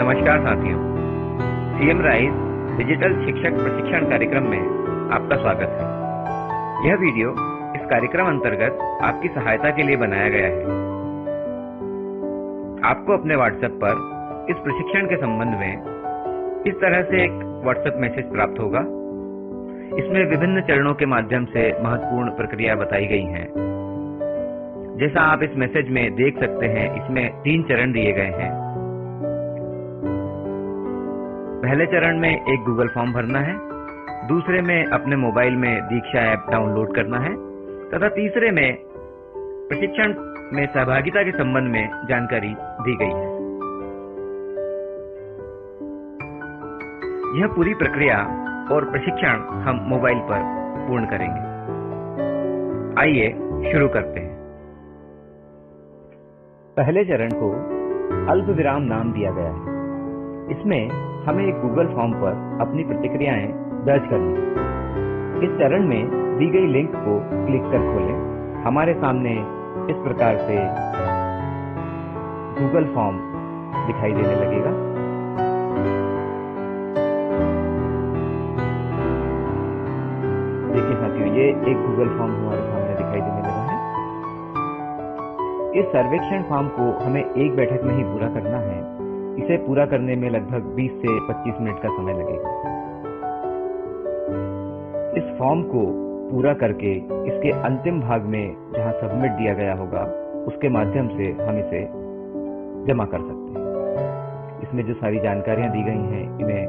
नमस्कार साथियों, CM rise digital शिक्षक प्रशिक्षण कार्यक्रम में आपका स्वागत है। यह वीडियो इस कार्यक्रम अंतर्गत आपकी सहायता के लिए बनाया गया है। आपको अपने व्हाट्सएप पर इस प्रशिक्षण के संबंध में इस तरह से एक व्हाट्सएप मैसेज प्राप्त होगा। इसमें विभिन्न चरणों के माध्यम से महत्वपूर्ण प्रक्रिया बताई गई हैं। जैसा आप इस मैसेज में देख सकते हैं, इसमें 3 चरण दिए गए हैं। पहले चरण में एक गूगल फॉर्म भरना है, दूसरे में अपने मोबाइल में दीक्षा ऐप डाउनलोड करना है तथा तीसरे में प्रशिक्षण में सहभागिता के संबंध में जानकारी दी गई है। यह पूरी प्रक्रिया और प्रशिक्षण हम मोबाइल पर पूर्ण करेंगे। आइए शुरू करते हैं। पहले चरण को अल्प विराम नाम दिया गया है। इसमें हमें एक गूगल फॉर्म पर अपनी प्रतिक्रियाएं दर्ज करनी है। इस चरण में दी गई लिंक को क्लिक कर खोलें। हमारे सामने इस प्रकार से गूगल फॉर्म दिखाई देने लगेगा। देखिए साथियों, ये एक गूगल फॉर्म हमारे सामने दिखाई देने लगा है। इस सर्वेक्षण फॉर्म को हमें एक बैठक में ही पूरा करना है। इसे पूरा करने में लगभग 20 से 25 मिनट का समय लगेगा। इस फॉर्म को पूरा करके इसके अंतिम भाग में जहां सबमिट दिया गया होगा, उसके माध्यम से हम इसे जमा कर सकते हैं। इसमें जो सारी जानकारियां दी गई हैं, इन्हें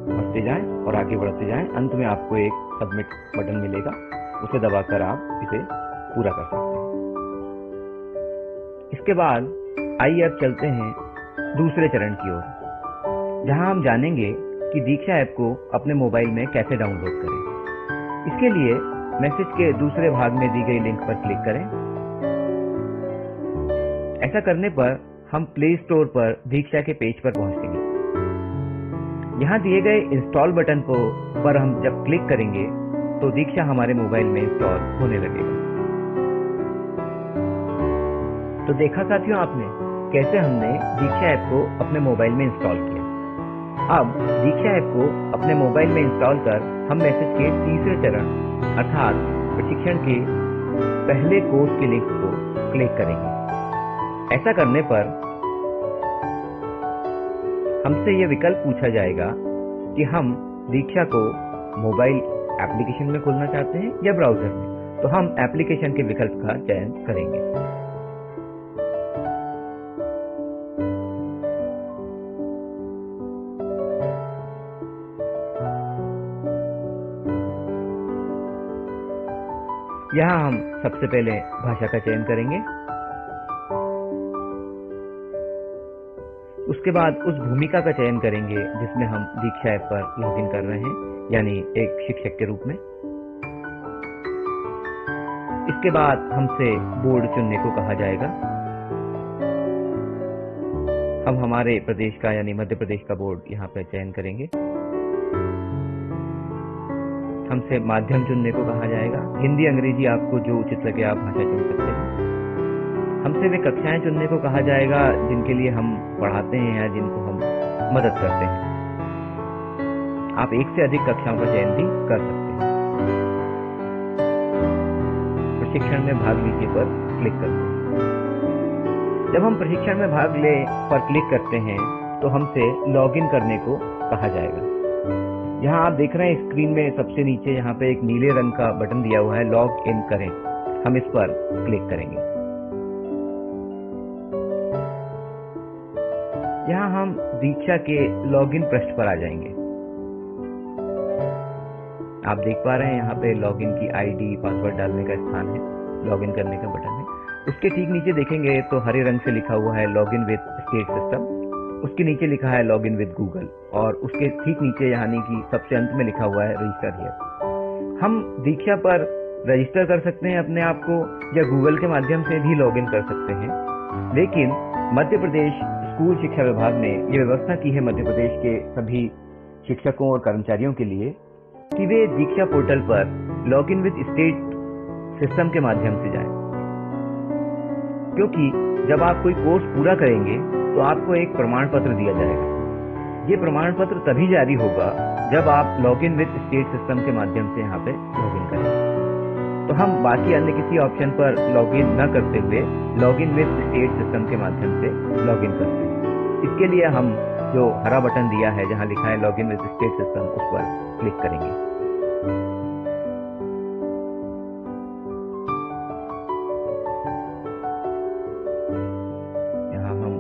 पढ़ते जाएं और आगे बढ़ते जाएं। अंत में आपको एक सबमिट बटन मिलेगा, उसे दबाकर आप इसे पूरा कर सकते हैं। इसके बाद आइए अब चलते हैं दूसरे चरण की ओर, जहां हम जानेंगे कि दीक्षा ऐप को अपने मोबाइल में कैसे डाउनलोड करें। इसके लिए मैसेज के दूसरे भाग में दी गई लिंक पर क्लिक करें। ऐसा करने पर हम प्ले स्टोर पर दीक्षा के पेज पर पहुंचेंगे। यहां दिए गए इंस्टॉल बटन पर हम जब क्लिक करेंगे तो दीक्षा हमारे मोबाइल में इंस्टॉल होने लगेगा। तो देखा साथियों आपने कैसे हमने दीक्षा ऐप को अपने मोबाइल में इंस्टॉल किया। अब दीक्षा ऐप को अपने मोबाइल में इंस्टॉल कर हम मैसेज के तीसरे चरण अर्थात प्रशिक्षण के पहले कोर्स के लिंक को क्लिक करेंगे। ऐसा करने पर हमसे यह विकल्प पूछा जाएगा कि हम दीक्षा को मोबाइल एप्लीकेशन में खोलना चाहते हैं या ब्राउजर में। तो हम एप्लीकेशन के विकल्प का चयन करेंगे। यहाँ हम सबसे पहले भाषा का चयन करेंगे। उसके बाद उस भूमिका का चयन करेंगे जिसमें हम दीक्षा ऐप पर लॉगिन कर रहे हैं, यानी एक शिक्षक के रूप में। इसके बाद हमसे बोर्ड चुनने को कहा जाएगा। हम हमारे प्रदेश का यानी मध्य प्रदेश का बोर्ड यहाँ पर चयन करेंगे। हमसे माध्यम चुनने को कहा जाएगा। हिंदी अंग्रेजी आपको जो उचित लगे आप भाषा चुन सकते हैं। हमसे वे कक्षाएं चुनने को कहा जाएगा जिनके लिए हम पढ़ाते हैं या जिनको हम मदद करते हैं। आप एक से अधिक कक्षाओं का चयन भी कर सकते हैं। प्रशिक्षण में भाग लीजिए पर क्लिक करते हैं। जब हम प्रशिक्षण में भाग ले पर क्लिक करते हैं तो हमसे लॉगिन करने को कहा जाएगा। यहाँ आप देख रहे हैं स्क्रीन में सबसे नीचे यहाँ पे एक नीले रंग का बटन दिया हुआ है, लॉग इन करें। हम इस पर क्लिक करेंगे। यहाँ हम दीक्षा के लॉगिन पृष्ठ पर आ जाएंगे। आप देख पा रहे हैं यहाँ पे लॉगिन की आईडी पासवर्ड डालने का स्थान है, लॉगिन करने का बटन है। उसके ठीक नीचे देखेंगे तो हरे रंग से लिखा हुआ है लॉगिन विद स्टेट सिस्टम। उसके नीचे लिखा है लॉगिन विद गूगल और उसके ठीक नीचे यानी कि सबसे अंत में लिखा हुआ है रजिस्टर हियर। हम दीक्षा पर रजिस्टर कर सकते हैं अपने आप को या गूगल के माध्यम से भी लॉगिन कर सकते हैं। लेकिन मध्य प्रदेश स्कूल शिक्षा विभाग ने ये व्यवस्था की है मध्य प्रदेश के सभी शिक्षकों और कर्मचारियों के लिए कि वे दीक्षा पोर्टल पर लॉगिन विद स्टेट सिस्टम के माध्यम से जाएं। क्योंकि जब आप कोई कोर्स पूरा करेंगे तो आपको एक प्रमाण पत्र दिया जाएगा ये प्रमाण पत्र तभी जारी होगा जब आप लॉगिन विद स्टेट सिस्टम के माध्यम से यहाँ पे लॉगिन करें। तो हम बाकी अन्य किसी ऑप्शन पर लॉगिन न करते हुए लॉगिन विद स्टेट सिस्टम के माध्यम से लॉगिन करते हैं। इसके लिए हम जो हरा बटन दिया है जहाँ लिखा है लॉगिन विद स्टेट सिस्टम, उस पर क्लिक करेंगे। यहाँ हम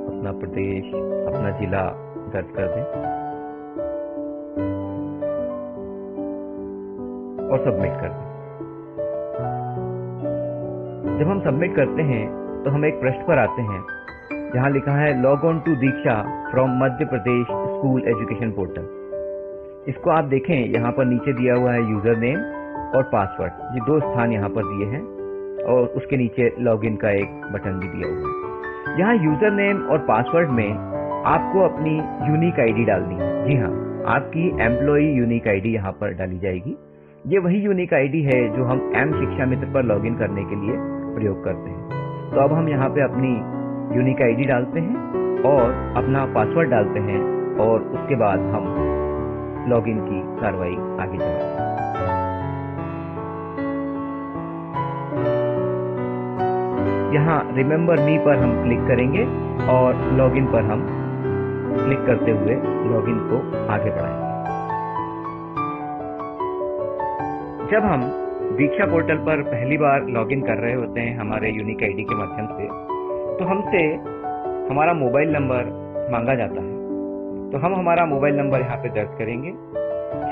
अपना प्रदेश, अपना जिला दर्ज कर दें और सबमिट कर दें। जब हम सबमिट करते हैं तो हम एक पृष्ठ पर आते हैं जहां लिखा है log on to Diksha from Madhya Pradesh school education portal. इसको आप देखें, यहाँ पर नीचे दिया हुआ है यूजर नेम और पासवर्ड, ये दो स्थान यहाँ पर दिए हैं और उसके नीचे लॉगिन का एक बटन भी दिया हुआ है। यहाँ यूजर नेम और पासवर्ड में आपको अपनी यूनिक आईडी डालनी है। जी हाँ, आपकी एम्प्लॉई यूनिक आईडी यहाँ पर डाली जाएगी। ये वही यूनिक आईडी है जो हम एम शिक्षा मित्र पर लॉगिन करने के लिए प्रयोग करते हैं। तो अब हम यहाँ पे अपनी यूनिक आईडी डालते हैं और अपना पासवर्ड डालते हैं और उसके बाद हम लॉगिन की कार्रवाई आगे चलाते हैं। यहाँ रिमेंबर मी पर हम क्लिक करेंगे और लॉगिन पर हम क्लिक करते हुए लॉगिन को आगे बढ़ाएंगे। जब हम दीक्षा पोर्टल पर पहली बार लॉगिन कर रहे होते हैं हमारे यूनिक आईडी के माध्यम से, तो हमसे हमारा मोबाइल नंबर मांगा जाता है। तो हम हमारा मोबाइल नंबर यहाँ पे दर्ज करेंगे।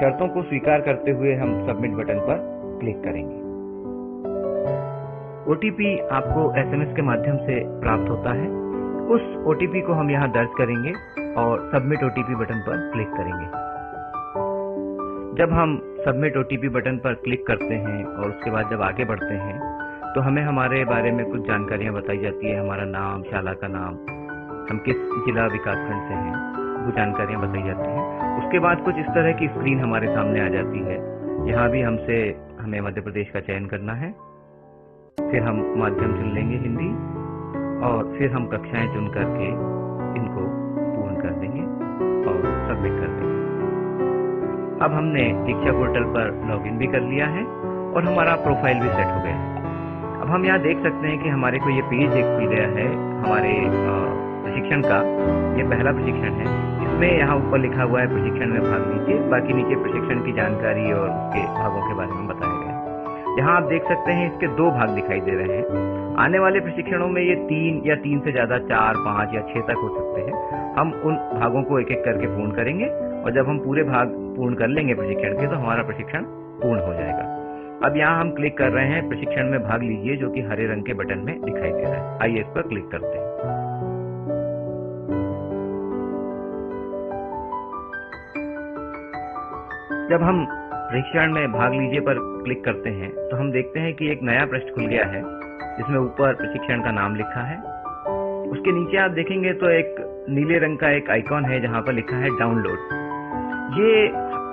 शर्तों को स्वीकार करते हुए हम सबमिट बटन पर क्लिक करेंगे। ओटीपी आपको एसएमएस के माध्यम से प्राप्त होता है। उस ओटीपी को हम यहाँ दर्ज करेंगे और सबमिट ओटीपी बटन पर क्लिक करेंगे। जब हम सबमिट ओटीपी बटन पर क्लिक करते हैं और उसके बाद जब आगे बढ़ते हैं तो हमें हमारे बारे में कुछ जानकारियां बताई जाती है। हमारा नाम, शाला का नाम, हम किस जिला विकासखंड से हैं, वो जानकारियां बताई जाती हैं। उसके बाद कुछ इस तरह की स्क्रीन हमारे सामने आ जाती है। यहाँ भी हमें मध्य प्रदेश का चयन करना है। फिर हम माध्यम चुन लेंगे हिंदी और फिर हम कक्षाएं चुन करके इनको पूर्ण कर देंगे और सबमिट कर देंगे। अब हमने दीक्षा पोर्टल पर लॉगिन भी कर लिया है और हमारा प्रोफाइल भी सेट हो गया है। अब हम यहाँ देख सकते हैं कि हमारे को ये पेज एक खुल गया है हमारे प्रशिक्षण का। ये पहला प्रशिक्षण है। इसमें यहाँ ऊपर लिखा हुआ है प्रशिक्षण में भाग लीजिए। बाकी नीचे प्रशिक्षण की जानकारी और उसके भागों के बारे में बताया गया है। यहाँ आप देख सकते हैं इसके 2 भाग दिखाई दे रहे हैं। आने वाले प्रशिक्षणों में ये 3 या 3 से ज्यादा 4, 5 या 6 तक हो सकते हैं। हम उन भागों को एक एक करके पूर्ण करेंगे और जब हम पूरे भाग पूर्ण कर लेंगे प्रशिक्षण के तो हमारा प्रशिक्षण पूर्ण हो जाएगा। अब यहाँ हम क्लिक कर रहे हैं प्रशिक्षण में भाग लीजिए, जो कि हरे रंग के बटन में दिखाई दे रहा है। आइए इस पर क्लिक करते हैं। जब हम प्रशिक्षण में भाग लीजिए पर क्लिक करते हैं तो हम देखते हैं कि एक नया पृष्ठ खुल गया है जिसमें ऊपर प्रशिक्षण का नाम लिखा है। उसके नीचे आप देखेंगे तो एक नीले रंग का एक आइकॉन है जहां पर लिखा है डाउनलोड।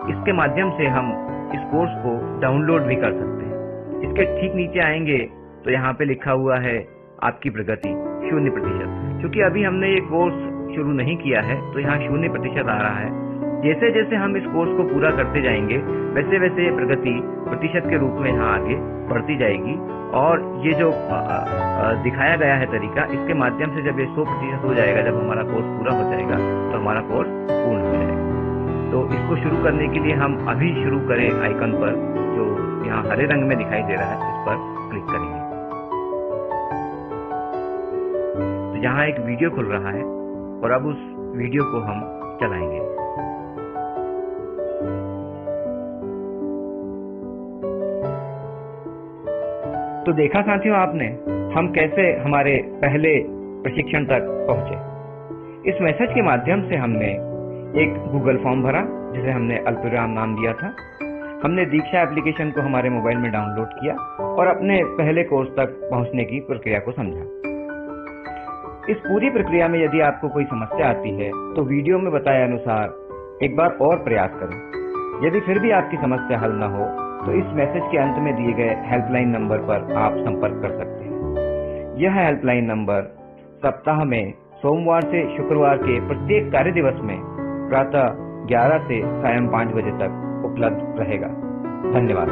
इसके माध्यम से हम इस कोर्स को डाउनलोड भी कर सकते हैं। इसके ठीक नीचे आएंगे तो यहाँ पे लिखा हुआ है आपकी प्रगति 0%। क्योंकि अभी हमने ये कोर्स शुरू नहीं किया है तो यहाँ 0% आ रहा है। जैसे जैसे हम इस कोर्स को पूरा करते जाएंगे वैसे वैसे ये प्रगति प्रतिशत के रूप में यहाँ आगे बढ़ती जाएगी। और ये जो दिखाया गया है तरीका, इसके माध्यम से जब ये 100% हो जाएगा, जब हमारा कोर्स पूरा हो जाएगा तो हमारा कोर्स पूर्ण हो जाएगा। तो इसको शुरू करने के लिए हम अभी शुरू करें आइकन पर, जो यहाँ हरे रंग में दिखाई दे रहा है, इस पर क्लिक करेंगे। तो यहाँ एक वीडियो खुल रहा है और अब उस वीडियो को हम चलाएंगे। तो देखा साथियों आपने हम कैसे हमारे पहले प्रशिक्षण तक पहुंचे। इस मैसेज के माध्यम से हमने एक गूगल फॉर्म भरा जिसे हमने अल्पविराम नाम दिया था। हमने दीक्षा एप्लीकेशन को हमारे मोबाइल में डाउनलोड किया और अपने पहले कोर्स तक पहुंचने की प्रक्रिया को समझा। इस पूरी प्रक्रिया में यदि आपको कोई समस्या आती है तो वीडियो में बताए अनुसार एक बार और प्रयास करें। यदि फिर भी आपकी समस्या हल न हो तो इस मैसेज के अंत में दिए गए हेल्पलाइन नंबर पर आप संपर्क कर सकते हैं। यह हेल्पलाइन नंबर सप्ताह में सोमवार से शुक्रवार के प्रत्येक कार्य दिवस में प्रातः 11 से सायं 5 बजे तक उपलब्ध रहेगा। धन्यवाद।